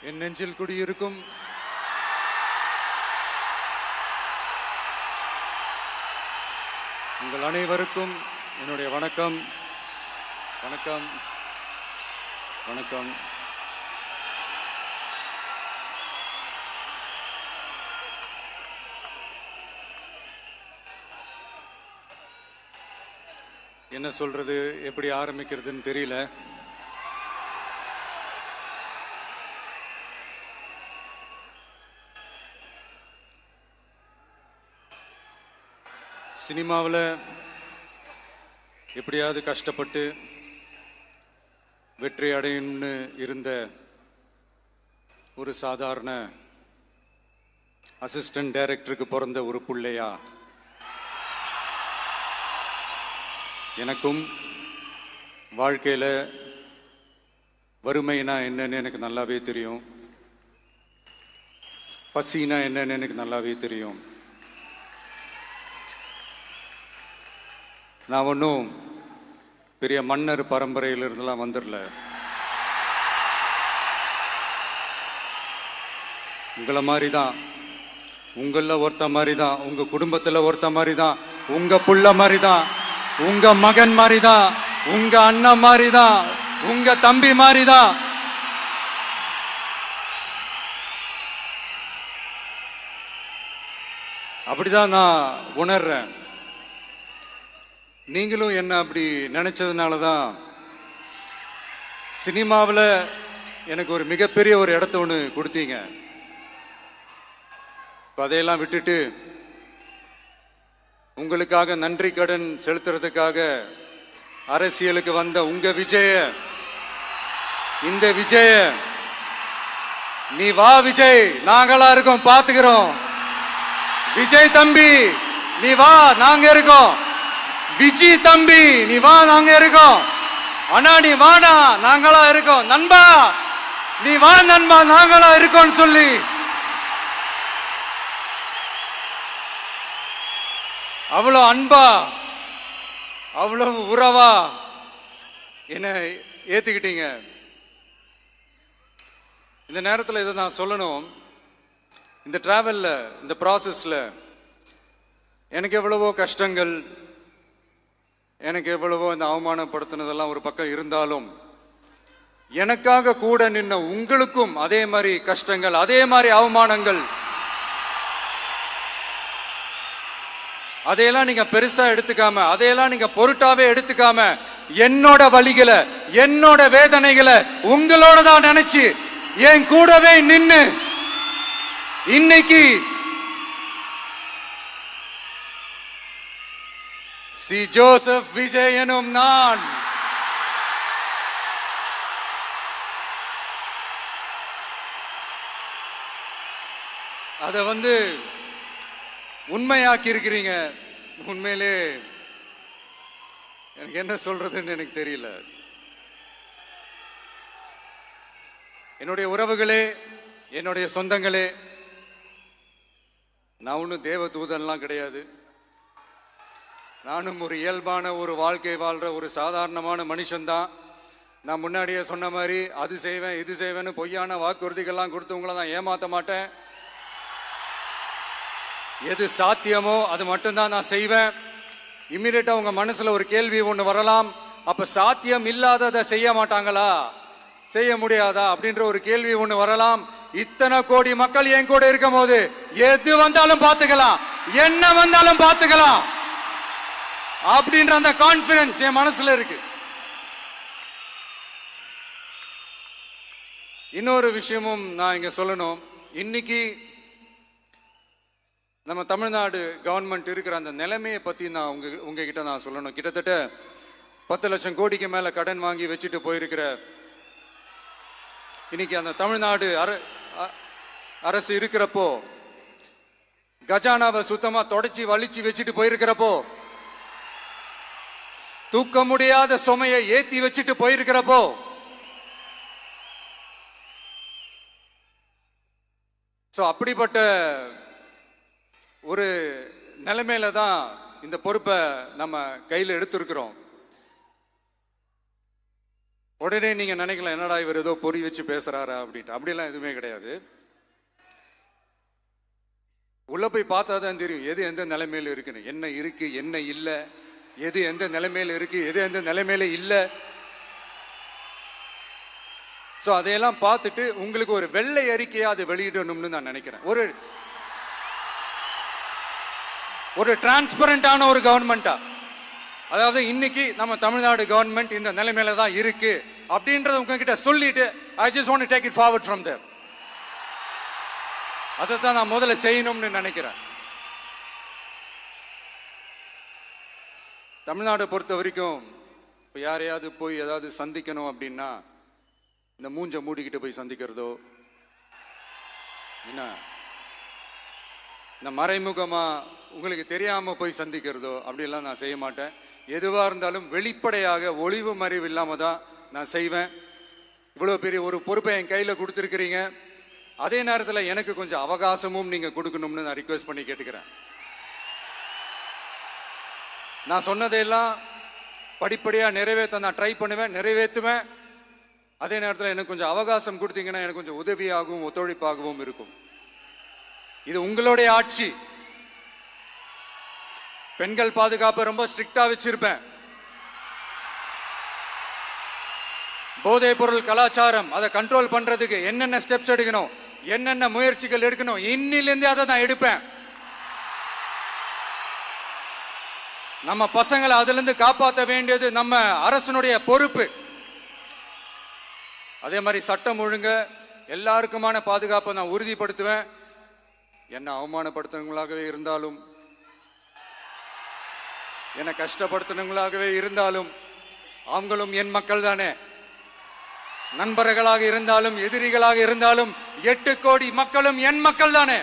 என் நெஞ்சில் குடியிருக்கும் உங்கள் அனைவருக்கும் என்னுடைய வணக்கம். வணக்கம் வணக்கம். என்ன சொல்றது, எப்படி ஆரம்பிக்கிறதுன்னு தெரியல. சினிமாவில் எப்படியாவது கஷ்டப்பட்டு வெற்றி அடையணும்னு இருந்த ஒரு சாதாரண அசிஸ்டன்ட் டைரக்டருக்கு பிறந்த ஒரு பிள்ளையா எனக்கும் வாழ்க்கையில் வறுமைனா என்னன்னு எனக்கு நல்லாவே தெரியும், பசினா என்னன்னு எனக்கு நல்லாவே தெரியும். நான் ஒன்றும் பெரிய மன்னர் பரம்பரையிலிருந்துலாம் வந்துடல. உங்களை மாதிரி தான், உங்களில் ஒருத்த மாதிரி தான், உங்கள் குடும்பத்தில் ஒருத்த மாதிரி தான், உங்கள் புள்ள மாதிரி தான், உங்கள் மகன் மாதிரி தான், உங்கள் அண்ணன் மாதிரி தான், உங்கள் தம்பி மாதிரி தான். அப்படிதான் நான் உணர்றேன். நீங்களும் என்ன அப்படி நினைச்சதுனால தான் சினிமாவில் எனக்கு ஒரு மிகப்பெரிய ஒரு இடத்த ஒன்று கொடுத்தீங்க. இப்போ அதையெல்லாம் விட்டுட்டு உங்களுக்காக நன்றி கடன் செலுத்துறதுக்காக அரசியலுக்கு வந்த உங்க விஜய, இந்த விஜய, நீ வா விஜய், நாங்களா இருக்கோம், பாத்துக்கிறோம். விஜய் தம்பி நீ வா, நாங்க இருக்கோம். விஜய் தம்பி நீ வா, நாங்க இருக்கோம். அண்ணா நீ வாடா, நாங்களா இருக்கோம். நண்பா நீ வா நண்பா, நாங்களா இருக்கோம் சொல்லி அவ்வளவு அன்பா, அவ்வளவு உறவா என்ன ஏத்துக்கிட்டீங்க. இந்த நேரத்தில் இதை நான் சொல்லணும். இந்த டிராவல்ல, இந்த ப்ராசஸ்ல எனக்கு எவ்வளவோ கஷ்டங்கள், எனக்கு எவ்வளவோ இந்த அவமானப்படுத்தினதெல்லாம் ஒரு பக்கம் இருந்தாலும், எனக்காக கூட நின்ன உங்களுக்கும் அதே மாதிரி கஷ்டங்கள், அதே மாதிரி அவமானங்கள், அதையெல்லாம் நீங்க பெருசா எடுத்துக்காம, அதையெல்லாம் நீங்க பொருட்டாவே எடுத்துக்காம, என்னோட வலிகளை, என்னோட வேதனைகளை உங்களோட தான் நினைச்சு என் கூடவே நின்னு இன்னைக்கு சி ஜோசப் விஜய் எனும் நான் அத உண்மையாக்கி இருக்கிறீங்க. உண்மையிலே எனக்கு என்ன சொல்றதுன்னு எனக்கு தெரியல. என்னுடைய உறவுகளே, என்னுடைய சொந்தங்களே, நான் ஒன்றும் தேவ தூதன்லாம் கிடையாது. நானும் ஒரு இயல்பான ஒரு வாழ்க்கை வாழ்ற ஒரு சாதாரணமான மனுஷன்தான். நான் முன்னாடியே சொன்ன மாதிரி அது செய்வேன் இது செய்வேன்னு பொய்யான வாக்குறுதிகள்லாம் கொடுத்து உங்களை நான் ஏமாற்ற மாட்டேன். எது சாத்தியமோ அது மட்டும்தான் நான் செய்வேன். இம்மிடியட்டா உங்க மனசுல ஒரு கேள்வி ஒண்ணு வரலாம், அப்ப சாத்தியம் இல்லாததை செய்ய மாட்டாங்களா, செய்ய முடியாதா அப்படின்ற ஒரு கேள்வி ஒண்ணு வரலாம். இத்தனை கோடி மக்கள் என் கூட இருக்கும் போது எது வந்தாலும் பார்த்துக்கலாம், என்ன வந்தாலும் பார்த்துக்கலாம் அப்படின்ற அந்த கான்பிடன்ஸ் என் மனசுல இருக்கு. இன்னொரு விஷயமும் நான் இங்க சொல்லணும். இன்னைக்கு நம்ம தமிழ்நாடு கவர்மெண்ட் இருக்கிற அந்த நிலைமையை பத்தி நான் உங்ககிட்ட நான் சொல்லணும். கிட்டத்தட்ட 10 லட்சம் கோடிக்கு மேல கடன் வாங்கி வச்சுட்டு போயிருக்கிற இன்னைக்கு அந்த தமிழ்நாடு அரசு இருக்கிறப்போ, கஜானாவை சுத்தமா தொடச்சி வலிச்சு வச்சுட்டு போயிருக்கிறப்போ, தூக்க முடியாத சுமையை ஏத்தி வச்சுட்டு போயிருக்கிறப்போ, அப்படிப்பட்ட ஒரு நிலைமையில தான் இந்த பொறுப்பை நம்ம கையில் எடுத்திருக்கிறோம். உடனே நீங்க நினைக்கலாம், என்னடா இவர் ஏதோ பொறி வச்சு பேசுறாரா அப்படின்ட்டு. அப்படியெல்லாம் எதுவுமே கிடையாது. உள்ள போய் பார்த்தா தான் தெரியும் எது எந்த நிலைமையில இருக்குன்னு, என்ன இருக்கு என்ன இல்லை, எது எந்த நிலைமையில இருக்கு எது எந்த நிலைமையில இல்லை. ஸோ அதையெல்லாம் பார்த்துட்டு உங்களுக்கு ஒரு வெள்ளை அறிக்கையா அதை வெளியிடணும்னு நான் நினைக்கிறேன். ஒரு டிரான்ஸ்பரண்டான ஒரு கவர்மெண்டா, அதாவது இன்னைக்கு நம்ம தமிழ்நாடு கவர்மெண்ட் இந்த நிலைமையில தான் இருக்கு அப்படின்றத உங்ககிட்ட சொல்லிட்டு I just want to take it forward from there. அதை தான் நான் முதல்ல செய்யணும்னு நினைக்கிறேன். தமிழ்நாடு பொறுத்த வரைக்கும் இப்போ யாரையாவது போய் ஏதாவது சந்திக்கணும் அப்படின்னா இந்த மூஞ்ச மூடிக்கிட்டு போய் சந்திக்கிறதோ, என்ன இந்த மறைமுகமா உங்களுக்கு தெரியாம போய் சந்திக்கிறதோ அப்படியெல்லாம் நான் செய்ய மாட்டேன். எதுவா இருந்தாலும் வெளிப்படையாக ஒளிவு மறைவு இல்லாம தான் நான் செய்வேன். இவ்வளவு பெரிய ஒரு பொறுப்பை என் கையில கொடுத்துருக்கிறீங்க, அதே நேரத்தில் எனக்கு கொஞ்சம் அவகாசமும் நீங்க கொடுக்கணும்னு நான் ரிக்வெஸ்ட் பண்ணி கேட்டுக்கிறேன். நான் சொன்னதையெல்லாம் படிப்படியா நிறைவேற்ற நான் ட்ரை பண்ணுவேன், நிறைவேற்றுவேன். அதே நேரத்தில் எனக்கு கொஞ்சம் அவகாசம் கொடுத்தீங்கன்னா எனக்கு கொஞ்சம் உதவியாகவும் ஒத்துழைப்பாகவும் இருக்கும். இது உங்களுடைய ஆட்சி. பெண்கள் பாதுகாப்பை ரொம்ப ஸ்ட்ரிக்டா வச்சிருப்பேன். போதைப் பொருள் கலாச்சாரம் அதை கண்ட்ரோல் பண்றதுக்கு என்னென்ன ஸ்டெப்ஸ் எடுக்கணும், என்னென்ன முயற்சிகள் எடுக்கணும், இன்னிலிருந்தே அதை நான் எடுப்பேன். நம்ம பசங்களை அதுல இருந்து காப்பாற்ற வேண்டியது நம்ம அரசனுடைய பொறுப்பு. அதே மாதிரி சட்டம் ஒழுங்கு எல்லாருக்குமான பாதுகாப்பை நான் உறுதிப்படுத்துவேன். என்ன அவமானப்படுத்துறவங்களாகவே இருந்தாலும், என்ன கஷ்டப்படுத்துறவங்களாகவே இருந்தாலும், அவங்களும் என் மக்கள் தானே. நண்பர்களாக இருந்தாலும் எதிரிகளாக இருந்தாலும் 8 கோடி மக்களும் என் மக்கள் தானே.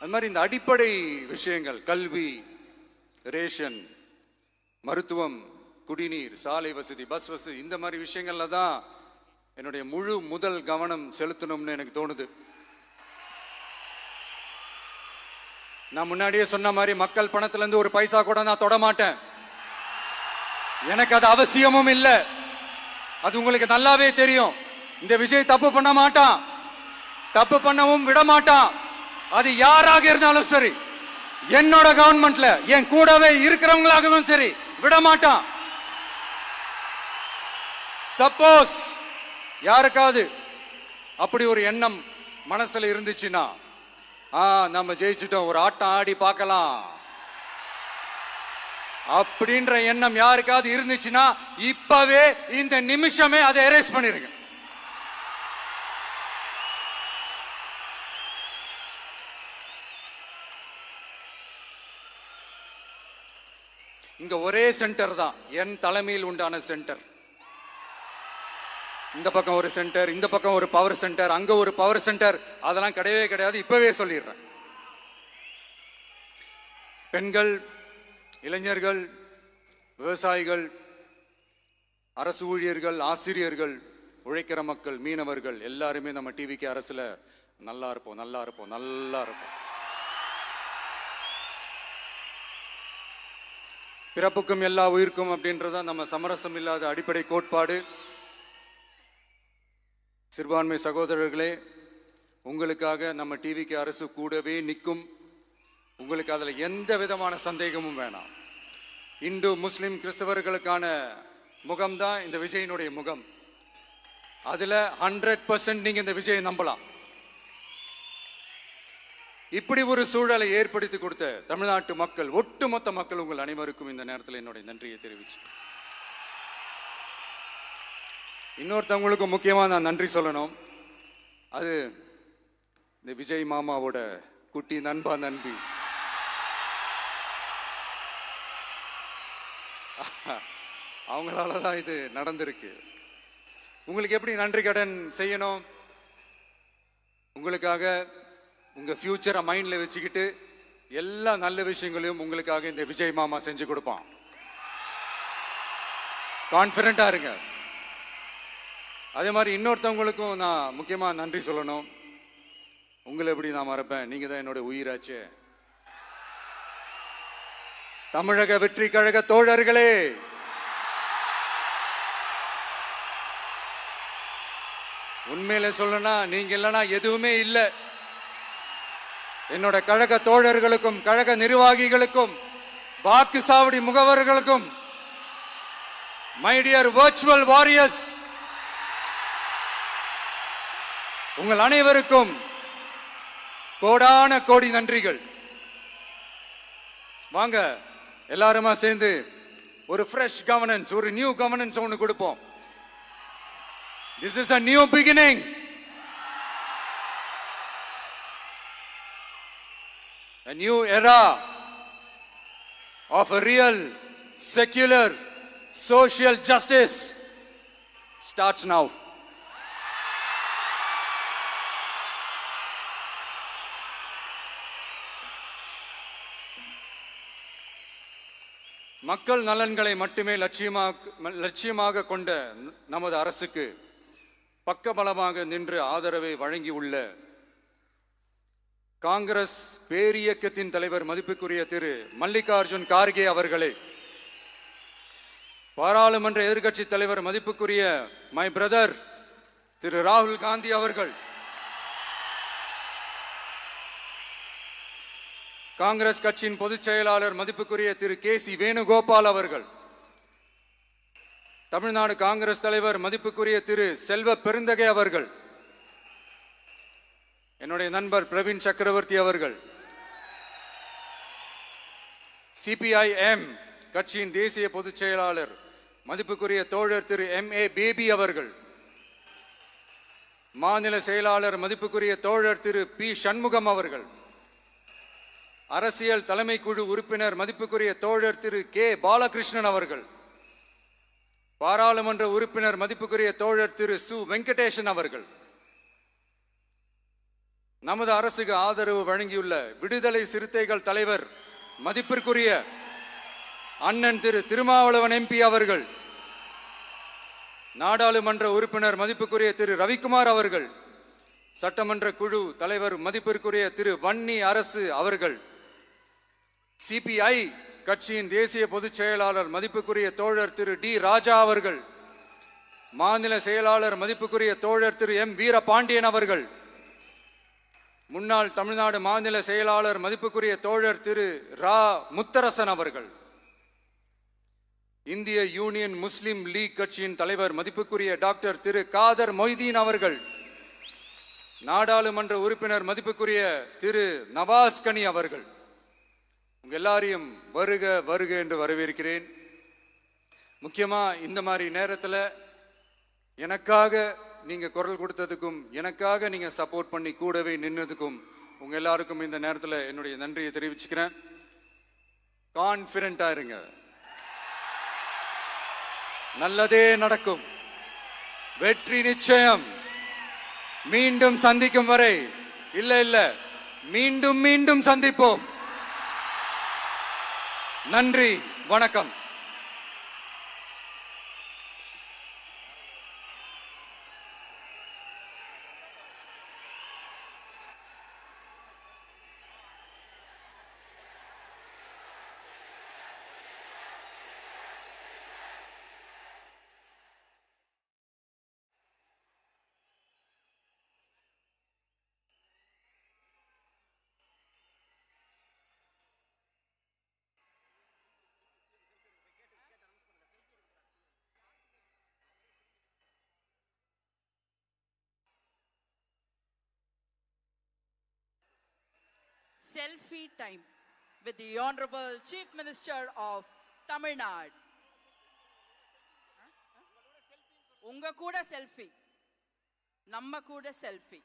அது மாதிரி இந்த அடிப்படை விஷயங்கள், கல்வி, ரேஷன், மருத்துவம், குடிநீர், சாலை வசதி, பஸ் வசதி, இந்த மாதிரி விஷயங்கள்ல தான் என்னுடைய முதல் கவனம் செலுத்தணும்னு எனக்கு தோணுது. நான் முன்னாடியே சொன்ன மாதிரி மக்கள் பணத்துல இருந்து ஒரு பைசா கூட நான் தொட மாட்டேன். எனக்கு அது அவசியமும் இல்லை. அது உங்களுக்கு நல்லாவே தெரியும். இந்த விஜய் தப்பு பண்ண மாட்டான், தப்பு பண்ணவும் விட மாட்டான். அது யாராக இருந்தாலும் சரி, என்னோட கவர்மெண்ட்ல என் கூடவே இருக்கிறவங்களாகவும் சரி விட மாட்டான். சப்போஸ் யாருக்காவது அப்படி ஒரு எண்ணம் மனசுல இருந்துச்சுன்னா, நம்ம ஜெயிச்சிட்டோம், ஒரு ஆட்டம் ஆடி பார்க்கலாம் அப்படின்ற எண்ணம் யாருக்காவது இருந்துச்சுன்னா இப்பவே இந்த நிமிஷமே அதை எரேஸ் பண்ணிருங்க. இங்க ஒரே சென்டர் தான், என் தலைமையில் உண்டான சென்டர். இந்த பக்கம் ஒரு சென்டர், இந்த பக்கம் ஒரு பவர் சென்டர், அங்க ஒரு பவர் சென்டர், அதெல்லாம் கிடையவே கிடையாது. இப்பவே சொல்லிடுறேன். பெண்கள், இளைஞர்கள், விவசாயிகள், அரசு ஊழியர்கள், ஆசிரியர்கள், உழைக்கிற மக்கள், மீனவர்கள் எல்லாருமே நம்ம டிவிக்கு அரசுல நல்லா இருப்போம், நல்லா இருப்போம், நல்லா இருப்போம். பிறப்புக்கும் எல்லா உயிர்க்கும் அப்படின்றத நம்ம சமரசம் இல்லாத அடிப்படை கோட்பாடு. சிறுபான்மை சகோதரர்களே, உங்களுக்காக நம்ம டிவிக்கு அரசு கூடவே நிற்கும். உங்களுக்கு அதுல எந்த விதமான சந்தேகமும் வேணாம். இந்து, முஸ்லிம், கிறிஸ்தவர்களுக்கான முகம்தான் இந்த விஜயினுடைய முகம். அதுல 100% நீங்க இந்த விஜயை நம்பலாம். இப்படி ஒரு சூழலை ஏற்படுத்தி கொடுத்த தமிழ்நாட்டு மக்கள், ஒட்டுமொத்த மக்கள், உங்கள் அனைவருக்கும் இந்த நேரத்தில் என்னுடைய நன்றியை தெரிவிச்சு, இன்னொருத்தவங்களுக்கு முக்கியமா நான் நன்றி சொல்லணும். அது இந்த விஜய் மாமாவோட குட்டி நண்பா, நண்பி. அவங்களாலதான் இது நடந்திருக்கு. உங்களுக்கு எப்படி நன்றி கடன் செய்யணும்? உங்களுக்காக உங்க ஃபியூச்சரை மைண்ட்ல வச்சுக்கிட்டு எல்லா நல்ல விஷயங்களையும் உங்களுக்காக இந்த விஜய் மாமா செஞ்சு கொடுப்பான். கான்பிடண்டா இருங்க. அதே மாதிரி இன்னொருத்தவங்களுக்கும் நான் முக்கியமா நன்றி சொல்லணும். உங்களை எப்படி நான் மறப்பேன்? நீங்க தான் என்னோட உயிராச்சே. தமிழக வெற்றி கழக தோழர்களே, உண்மையில சொல்லனா நீங்க இல்லனா எதுவுமே இல்லை. என்னோட கழக தோழர்களுக்கும் கழக நிர்வாகிகளுக்கும் வாக்கு சாவடி முகவர்களுக்கும், மை டியர் வர்ச்சுவல் வாரியர்ஸ், உங்கள் அனைவருக்கும் கோடான கோடி நன்றிகள். வாங்க எல்லாருமா சேர்ந்து ஒரு ஃப்ரெஷ் கவர்னன்ஸ், ஒரு நியூ கவர்னன்ஸ் ஒன்று கொடுப்போம். This is a new beginning. A new era of a real, secular, social justice starts now. மக்கள் நலன்களை மட்டுமே லட்சியமாக கொண்ட நமது அரசுக்கு பக்கபலமாக நின்று ஆதரவை வழங்கியுள்ள காங்கிரஸ் பேரியக்கத்தின் தலைவர் மதிப்புக்குரிய திரு மல்லிகார்ஜுன் கார்கே அவர்களே, பாராளுமன்ற எதிர்க்கட்சி தலைவர் மதிப்புக்குரிய மை பிரதர் திரு ராகுல் காந்தி அவர்கள், காங்கிரஸ் கட்சியின் பொதுச் செயலாளர் மதிப்புக்குரிய திரு கே.சி. வேணுகோபால் அவர்கள், தமிழ்நாடு காங்கிரஸ் தலைவர் மதிப்புக்குரிய திரு செல்வ பெருந்தகை அவர்கள், என்னுடைய நண்பர் பிரவீன் சக்கரவர்த்தி அவர்கள், சிபிஐஎம் கட்சியின் தேசிய பொதுச் செயலாளர் மதிப்புக்குரிய தோழர் திரு M.A. பேபி அவர்கள், மாநில செயலாளர் மதிப்புக்குரிய தோழர் திரு பி. சண்முகம் அவர்கள், அரசியல் தலைமை குழு உறுப்பினர் மதிப்புக்குரிய தோழர் திரு கே. பாலகிருஷ்ணன் அவர்கள், பாராளுமன்ற உறுப்பினர் மதிப்புக்குரிய தோழர் திரு சு. வெங்கடேசன் அவர்கள், நமது அரசுக்கு ஆதரவு வழங்கியுள்ள விடுதலை சிறுத்தைகள் தலைவர் மதிப்பிற்குரிய அண்ணன் திரு திருமாவளவன் MP அவர்கள், நாடாளுமன்ற உறுப்பினர் மதிப்புக்குரிய திரு ரவிக்குமார் அவர்கள், சட்டமன்ற குழு தலைவர் மதிப்பிற்குரிய திரு வன்னி அரசு அவர்கள், சிபிஐ கட்சியின் தேசிய பொதுச் செயலாளர் மதிப்புக்குரிய தோழர் திரு டி. ராஜா அவர்கள், மாநில செயலாளர் மதிப்புக்குரிய தோழர் திரு M. வீரபாண்டியன் அவர்கள், முன்னாள் தமிழ்நாடு மாநில செயலாளர் மதிப்புக்குரிய தோழர் திரு ரா. முத்தரசன் அவர்கள், இந்திய யூனியன் முஸ்லிம் லீக் கட்சியின் தலைவர் மதிப்புக்குரிய டாக்டர் திரு காதர் மொய்தீன் அவர்கள், நாடாளுமன்ற உறுப்பினர் மதிப்புக்குரிய திரு நவாஸ் கனி அவர்கள், உங்க எல்லாரையும் வருக வருக என்று வரவேற்கிறேன். முக்கியமா இந்த மாதிரி நேரத்தில் எனக்காக நீங்க குரல் கொடுத்ததுக்கும், எனக்காக நீங்க சப்போர்ட் பண்ணி கூடவே நின்னதுக்கும் உங்க எல்லாருக்கும் இந்த நேரத்தில் என்னுடைய நன்றியை தெரிவிச்சுக்கிறேன். கான்பிடண்டா இருங்க, நல்லதே நடக்கும், வெற்றி நிச்சயம். மீண்டும் சந்திக்கும் வரை இல்ல மீண்டும் மீண்டும் சந்திப்போம். நன்றி, வணக்கம். Selfie time with the Honorable Chief Minister of Tamil Nadu. உங்க கூட செல்ஃபி, நம்ம கூட செல்ஃபி.